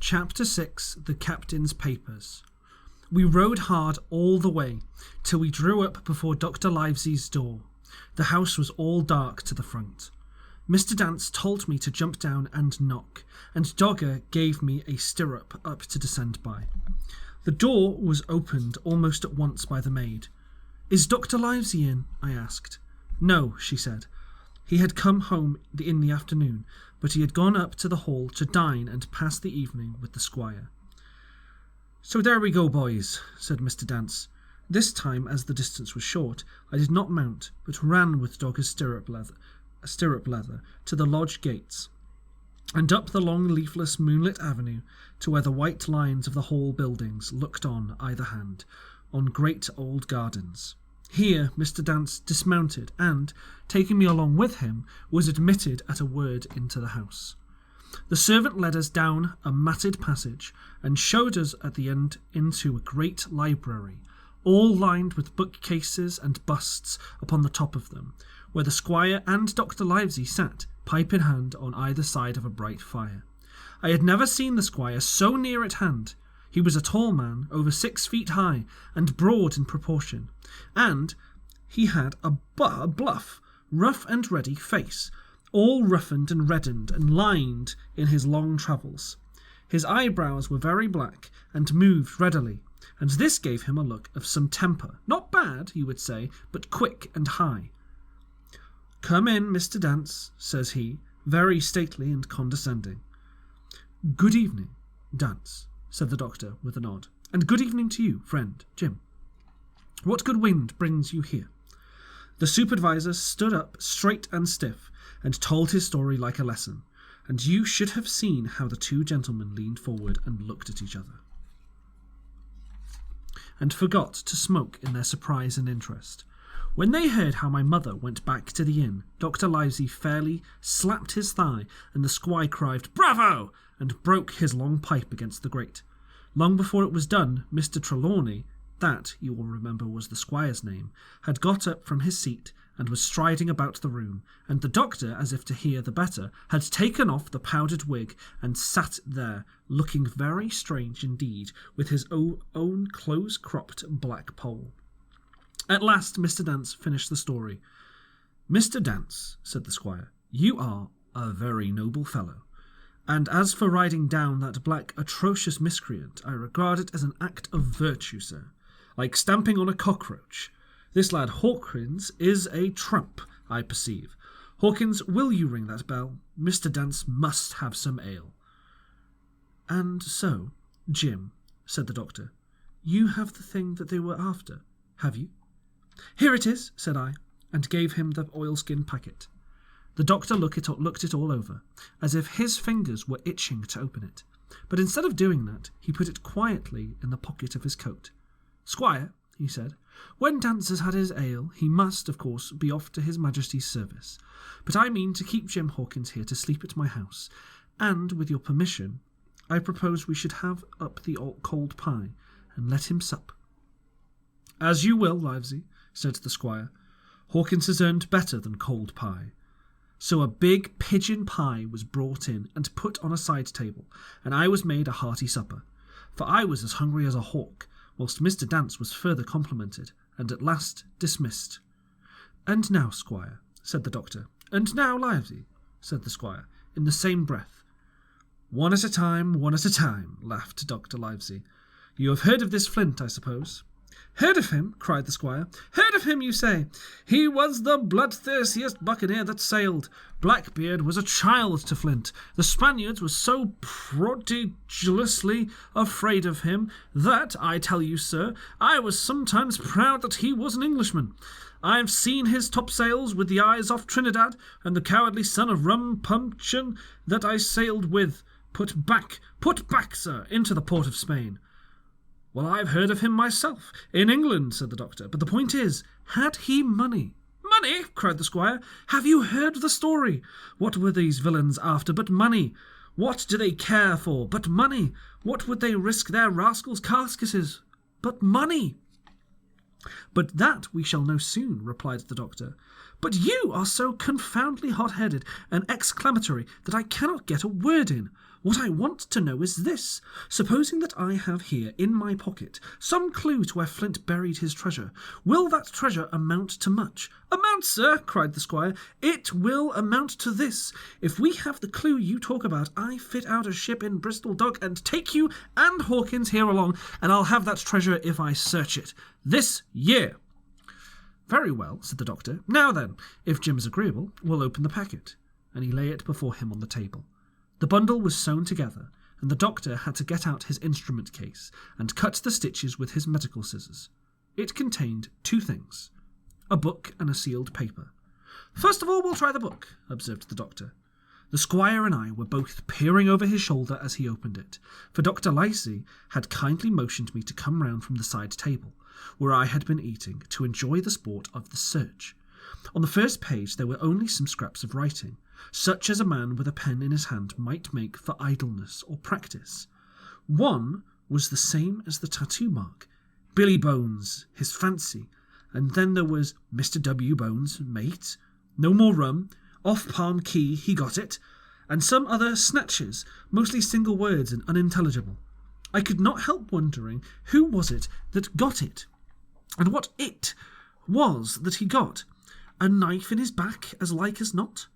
Chapter 6. The Captain's Papers. We rode hard all the way, till we drew up before Dr. Livesey's door. The house was all dark to the front. Mr. Dance told me to jump down and knock, and Dogger gave me a stirrup up to descend by. The door was opened almost at once by the maid. "Is Dr. Livesey in?" I asked. "No," she said. He had come home in the afternoon, but he had gone up to the hall to dine and pass the evening with the squire. "So there we go, boys," said Mr. Dance. This time, as the distance was short, I did not mount, but ran with Dogger's stirrup leather to the lodge gates, and up the long leafless moonlit avenue to where the white lines of the hall buildings looked on either hand, on great old gardens. Here Mr. Dance dismounted and, taking me along with him, was admitted at a word into the house. The servant led us down a matted passage and showed us at the end into a great library, all lined with bookcases and busts upon the top of them, where the squire and Dr. Livesey sat, pipe in hand, on either side of a bright fire. I had never seen the squire so near at hand. He was a tall man, over 6 feet high, and broad in proportion, and he had a bluff, rough and ready face, all roughened and reddened and lined in his long travels. His eyebrows were very black, and moved readily, and this gave him a look of some temper, not bad, you would say, but quick and high. "Come in, Mr. Dance," says he, very stately and condescending. "Good evening, Dance," said the doctor with a nod, "and good evening to you, friend Jim. What good wind brings you here?" The supervisor stood up straight and stiff, and told his story like a lesson, and you should have seen how the two gentlemen leaned forward and looked at each other, and forgot to smoke in their surprise and interest. When they heard how my mother went back to the inn, Dr. Livesey fairly slapped his thigh, and the squire cried, "Bravo!" and broke his long pipe against the grate. Long before it was done, Mr. Trelawney, that, you will remember, was the squire's name, had got up from his seat and was striding about the room, and the doctor, as if to hear the better, had taken off the powdered wig and sat there, looking very strange indeed, with his own close-cropped black poll. At last Mr. Dance finished the story. "Mr. Dance," said the squire, "you are a very noble fellow, and as for riding down that black, atrocious miscreant, I regard it as an act of virtue, sir, like stamping on a cockroach. This lad Hawkins is a trump, I perceive. Hawkins, will you ring that bell? Mr. Dance must have some ale." "And so, Jim," said the doctor, "you have the thing that they were after, have you?" "Here it is," said I, and gave him the oilskin packet. The doctor looked it all over, as if his fingers were itching to open it, but instead of doing that, he put it quietly in the pocket of his coat. "Squire," he said, "when Dance has had his ale, he must, of course, be off to his Majesty's service, but I mean to keep Jim Hawkins here to sleep at my house, and, with your permission, I propose we should have up the cold pie, and let him sup." "As you will, Livesey," said the squire. "Hawkins has earned better than cold pie." So a big pigeon pie was brought in and put on a side table, and I was made a hearty supper, for I was as hungry as a hawk, whilst Mr. Dance was further complimented, and at last dismissed. "And now, squire," said the doctor. "And now, Livesey," said the squire, in the same breath. One at a time, laughed Dr. Livesey. "You have heard of this Flint, I suppose?" "Heard of him?" cried the squire. "Heard of him, you say? He was the bloodthirstiest buccaneer that sailed. Blackbeard was a child to Flint. The Spaniards were so prodigiously afraid of him that, I tell you, sir, I was sometimes proud that he was an Englishman. I have seen his topsails with the eyes off Trinidad, and the cowardly son of Rum Puncheon that I sailed with put back, sir, into the port of Spain." "Well, I've heard of him myself, in England," said the doctor, "but the point is, had he money?" "Money!" cried the squire. "Have you heard the story? What were these villains after but money? What do they care for but money? What would they risk their rascals' carcasses but money?" "But that we shall know soon," replied the doctor. But you are so confoundedly hot-headed and exclamatory that I cannot get a word in. What I want to know is this. Supposing that I have here in my pocket some clue to where Flint buried his treasure, will that treasure amount to much? Amount, sir, cried the squire. It will amount to this. If we have the clue you talk about, I fit out a ship in Bristol Dock and take you and Hawkins here along, and I'll have that treasure if I search it. This year. Very well, said the doctor. Now then, if Jim is agreeable, we'll open the packet. And he lay it before him on the table. The bundle was sewn together, and the doctor had to get out his instrument case and cut the stitches with his medical scissors. It contained two things, a book and a sealed paper. First of all, we'll try the book, observed the doctor. The squire and I were both peering over his shoulder as he opened it, for Dr. Livesey had kindly motioned me to come round from the side table, where I had been eating, to enjoy the sport of the search. On the first page there were only some scraps of writing, such as a man with a pen in his hand might make for idleness or practice. One was the same as the tattoo mark, Billy Bones, his fancy, and then there was Mr. W. Bones, mate, no more rum, off Palm Key, he got it, and some other snatches, mostly single words and unintelligible. I could not help wondering who was it that got it, and what it was that he got. A knife in his back, as like as not.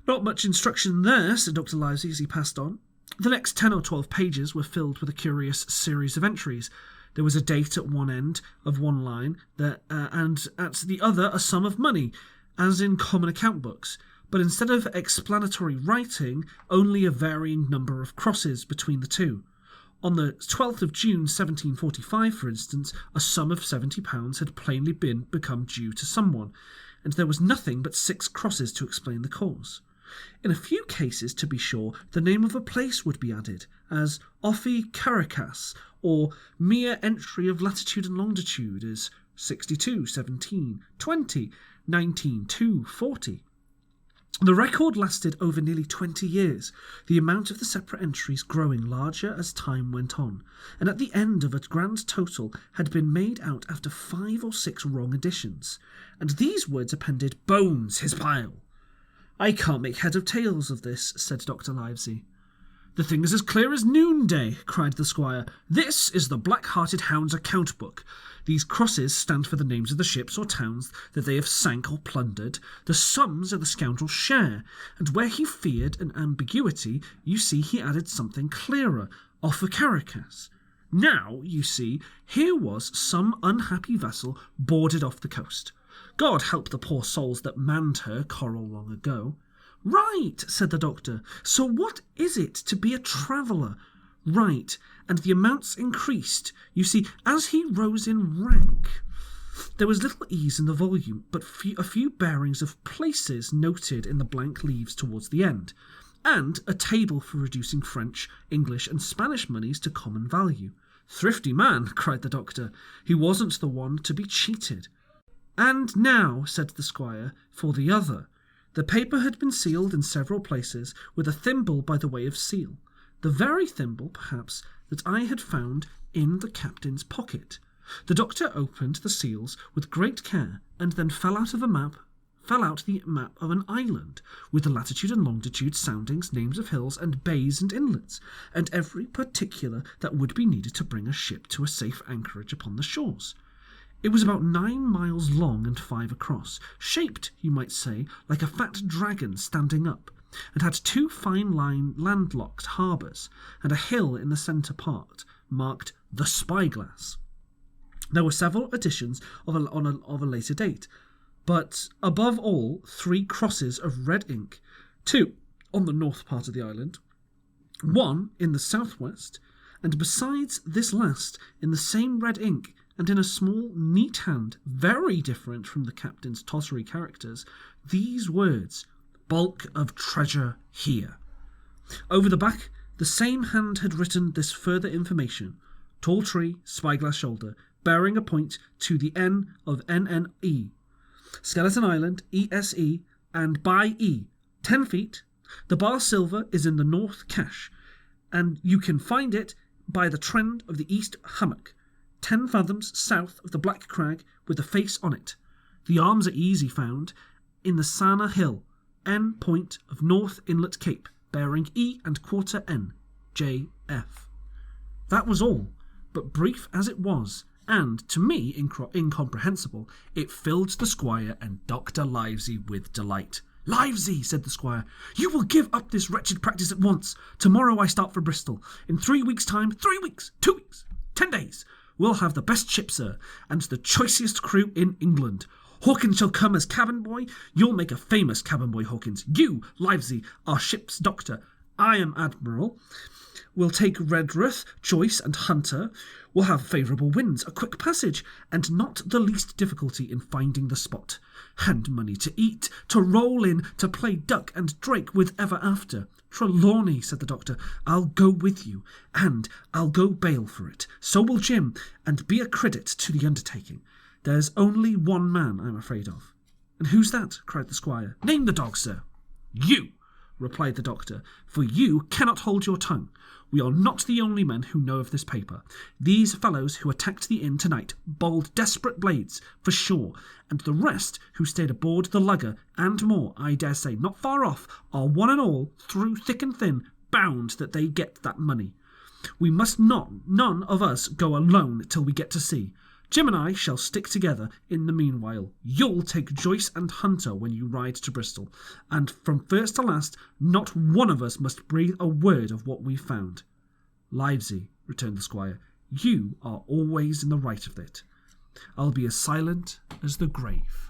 Not much instruction there, said Dr. Livesey as he passed on. The next 10 or 12 pages were filled with a curious series of entries. There was a date at one end of one line, and at the other a sum of money, as in common account books, but instead of explanatory writing, only a varying number of crosses between the two. On the 12th of June 1745, for instance, a sum of £70 had plainly become due to someone, and there was nothing but 6 crosses to explain the cause. In a few cases, to be sure, the name of a place would be added, as Offie Caracas, or mere entry of latitude and longitude as 62, 17, 20, 19, 2, 40. The record lasted over nearly 20 years, the amount of the separate entries growing larger as time went on, and at the end of a grand total had been made out after 5 or 6 wrong additions, and these words appended, Bones, his pile. I can't make head or tails of this, said Dr. Livesey. The thing is as clear as noonday, cried the squire. This is the Black-Hearted Hound's account book. These crosses stand for the names of the ships or towns that they have sank or plundered. The sums are the scoundrel's share, and where he feared an ambiguity, you see he added something clearer, off a Caracas. Now, you see, here was some unhappy vessel boarded off the coast. God help the poor souls that manned her Coral long ago. Right, said the doctor. So what is it to be a traveller? Right, and the amounts increased. You see, as he rose in rank, there was little ease in the volume, but a few bearings of places noted in the blank leaves towards the end, and a table for reducing French, English, and Spanish monies to common value. Thrifty man, cried the doctor. He wasn't the one to be cheated. And now, said the squire, for the other. The paper had been sealed in several places with a thimble by the way of seal, the very thimble, perhaps, that I had found in the captain's pocket. The doctor opened the seals with great care, and then fell out the map of an island, with the latitude and longitude, soundings, names of hills and bays and inlets, and every particular that would be needed to bring a ship to a safe anchorage upon the shores. It was about 9 miles long and 5 across, shaped, you might say, like a fat dragon standing up, and had 2 fine landlocked harbours, and a hill in the centre part, marked the Spyglass. There were several additions of a later date, but above all 3 crosses of red ink, 2 on the north part of the island, 1 in the southwest, and besides this last, in the same red ink, and in a small, neat hand, very different from the captain's tottery characters, these words, Bulk of treasure here. Over the back, the same hand had written this further information, Tall tree, spyglass shoulder, bearing a point to the N of NNE. Skeleton Island, ESE, and by E, 10 feet. The bar silver is in the north cache, and you can find it by the trend of the east hummock, 10 fathoms south of the Black Crag with a face on it. The arms are easy found in the Sana Hill, N point of North Inlet Cape, bearing E and quarter N, J.F. That was all, but brief as it was, and, to me, incomprehensible, it filled the squire and Dr. Livesey with delight. "Livesey," said the squire, "you will give up this wretched practice at once. Tomorrow I start for Bristol. In 3 weeks' time, 3 weeks, 2 weeks, 10 days, we'll have the best ship, sir, and the choicest crew in England. Hawkins shall come as cabin boy. You'll make a famous cabin boy, Hawkins. You, Livesey, are ship's doctor. I am admiral. We'll take Redruth, Joyce, and Hunter. We'll have favourable winds, a quick passage, and not the least difficulty in finding the spot. And money to eat, to roll in, to play duck and drake with ever after. Trelawney," said the doctor, "I'll go with you, and I'll go bail for it. So will Jim, and be a credit to the undertaking. There's only one man I'm afraid of." "And who's that?" cried the squire. "Name the dog, sir." "You," replied the doctor, "for you cannot hold your tongue. We are not the only men who know of this paper. These fellows who attacked the inn tonight, bold, desperate blades, for sure, and the rest who stayed aboard the lugger, and more, I dare say, not far off, are one and all, through thick and thin, bound that they get that money. We must none of us go alone till we get to sea. Jim and I shall stick together in the meanwhile. You'll take Joyce and Hunter when you ride to Bristol, and from first to last, not one of us must breathe a word of what we've found." "Livesey," returned the squire, "you are always in the right of it. I'll be as silent as the grave."